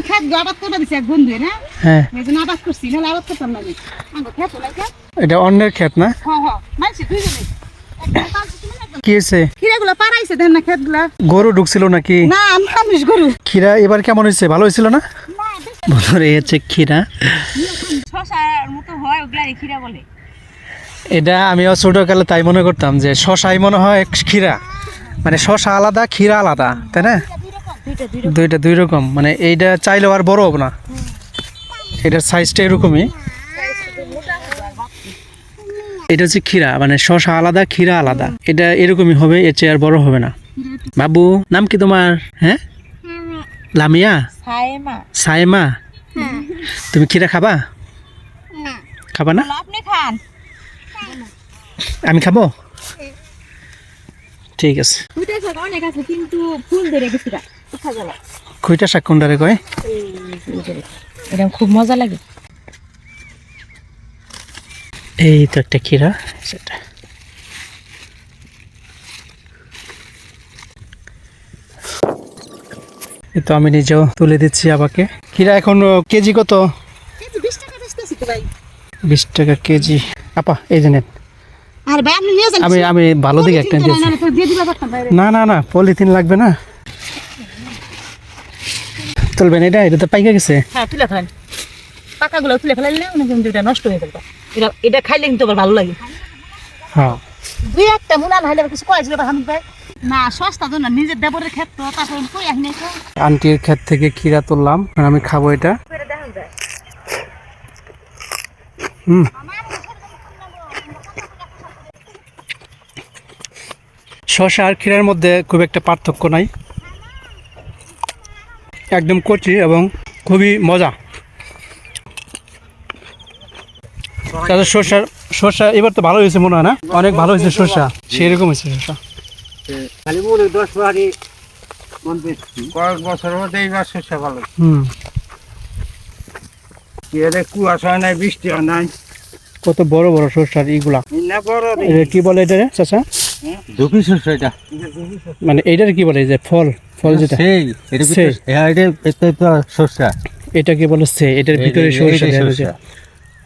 খেত আবাদ করতে দিছে এক বন্ধু না হ্যাঁ এজন্য আবাদ করছি না আবাদ করতাম না আমি খেত লাগে এটা অন্যের ক্ষেত না মানছি দুইজনে কি হয়েছে খিরাগুলো পারাইছে দেন না খেতগুলা গরু ঢুকছিল নাকি না মানুষ গরু খিরা এবার কেমন হয়েছে ভালো হয়েছিল না বন্ধুরা এই হচ্ছে খিরা শশার মতো হয় ওগুলা খিরা বলে এটা আমিও ছোটকালে তাই মনে করতাম যে শশাই মনে হয় খিরা মানে শশা আলাদা খিরা আলাদা তাই না দুইটা দুই রকম মানে এইটা চাইলেও আর বড় হবে না এটার সাইজটা এরকমই এটা হচ্ছে খিরা মানে শশা আলাদা খিরা আলাদা এটা এরকমই হবে এর চেয়ে আর বড় হবে না বাবু নাম কি তোমার হ্যাঁ লামিয়া সাইমা তুমি খিরা খাবা খাবা না আপনি খান আমি খাবো ঠিক আছে দুইটা শাক অনেক আছে কিন্তু ফুল ধরে গেছে কোথা গেল খুইটা শাক কোনটারে কয় এটা খুব মজা লাগে এই তো একটা খিরা সেটা এই তো আমি নিজেও তুলে দিচ্ছি আবাকে খিরা এখন কেজি কত কেজি 20 টাকা বেচতেছি তো ভাই 20 টাকা কেজি আপা এই যে নেন আর ভাই আপনি নিয়ে যান আমি ভালো দিকে একটা দিয়েছি তো দিয়ে দিবা পারতাম ভাই না পলিথিন লাগবে না তুলবেন এটা তো পাইকা গেছে হ্যাঁ তুলে ফেলেন পাকাগুলো তুলে ফেলাইলে অনেক দুইটা নষ্ট হয়ে গেল এটা খাইলে কিন্তু আবার ভালো লাগে হ্যাঁ দুই একটা মুনা না হলে কিছু কয়েছিল হামিদ ভাই না সস্তা তো না নিজের দেবরের ক্ষেত তো তারপর কই আসি নাই তো আন্টির ক্ষেত থেকে খিরা তুললাম আর আমি খাবো এটা শসা আর খিরার মধ্যে খুব একটা পার্থক্য নাই একদম কচি এবং খুবই মজা তাদের শসা এবার তো ভালো হয়েছে মনে হয় না অনেক ভালো হয়েছে শসা সেরকম হয়েছে শসা খালি মনে 10-12 মন বেশি কয়েক বছর মধ্যে এইবার শস্য ভালো কি এর কুয়াশা নাই বৃষ্টি নাই কত বড় বড় শসার এইগুলা না বড় কি বলে এটা রে চাচা দুপি শস্য এটা মানে এইটার কি বলে যে ফল যেটা সেই এটা এটা তো শস্য এটা কি বলে সে এটার ভিতরে সরষে দেওয়া হয়েছে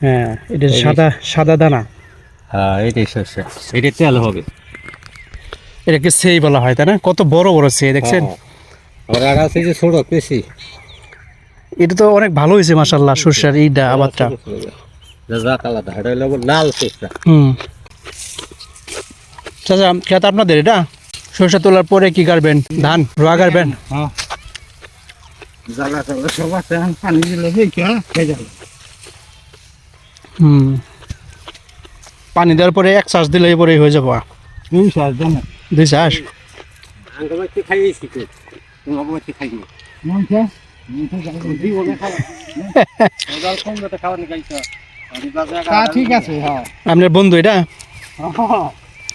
হ্যাঁ এটা সাদা দানা হ্যাঁ এটাই শস্য এটা তেল হবে এটাকে সেই বলা হয় তাই না কত বড় বড় সে দেখছেন আর আছে যে ছোট বেশি এটা তো অনেক ভালো হয়েছে মাশাআল্লাহ সরষের এইটা আবারটা জাজাক আলাদা এটা হলো লাল শস্য চাচা খেত আপনাদের এটা সরষে তোলার পরে কি করবেন ধান রোয়া করবেন হ্যাঁ জ্বালা তালা সব আছে পানি দিলে খেয়ে যাবে পানি দেওয়ার পরে 1 চাষ দিলে পরে হয়ে যাবো 2 চাষ দেন 2 চাষ আঙ্গবাতি খাইছি তো তুমি অবতি খাইনি মনটা দি ওনে খাওয়া ওদাল কম মতে খাওয়া নি গাইছো ঠিক আছে হ্যাঁ আপনার বন্ধু এটা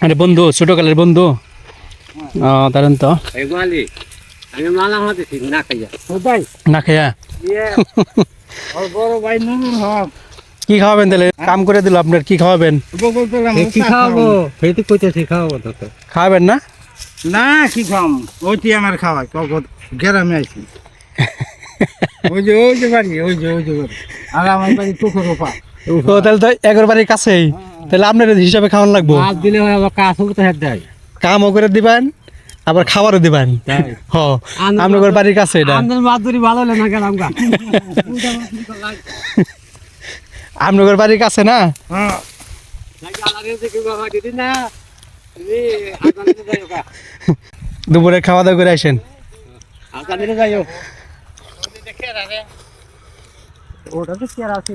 আরে বন্ধু ছোটকালের বন্ধু তারেন তো এগুলি আমি মালা হাতে ঠিক না খাইয়া ও ভাই না খাইয়া ওর বড় ভাই নুরুল হক কি খাওয়াবেন তাহলে কাম করে দিল আপনার কি খাওয়াবেন কি খাওয়াবো সেইটি কইতেছি খাওয়াবো তো খাওয়াবেন না না কি খাম ওইটি আমার খাওয়াই গ্রামে আইছি ওই যে বাড়ি ওই যে বাড়ি আর আমার বাড়ি পুকুর ওপা ও তাহলে তো 11 বাড়ির কাছেই তাহলে আপনার হিসাবে খাওয়ান লাগবো মাছ দিলে হয় আবার কাজ হবে তো হেড দেয় কামও করে দিবেন আবার খাবারও দিবেন হ আপনার বাড়ির কাছে এটা আমাদের মাছ ধরি ভালো লাগে না গেলাম গা আপনার বাড়ির কাছে না হ্যাঁ দুপুরে খাওয়া দাওয়া করে আসেন ওটা তো চেয়ার আছে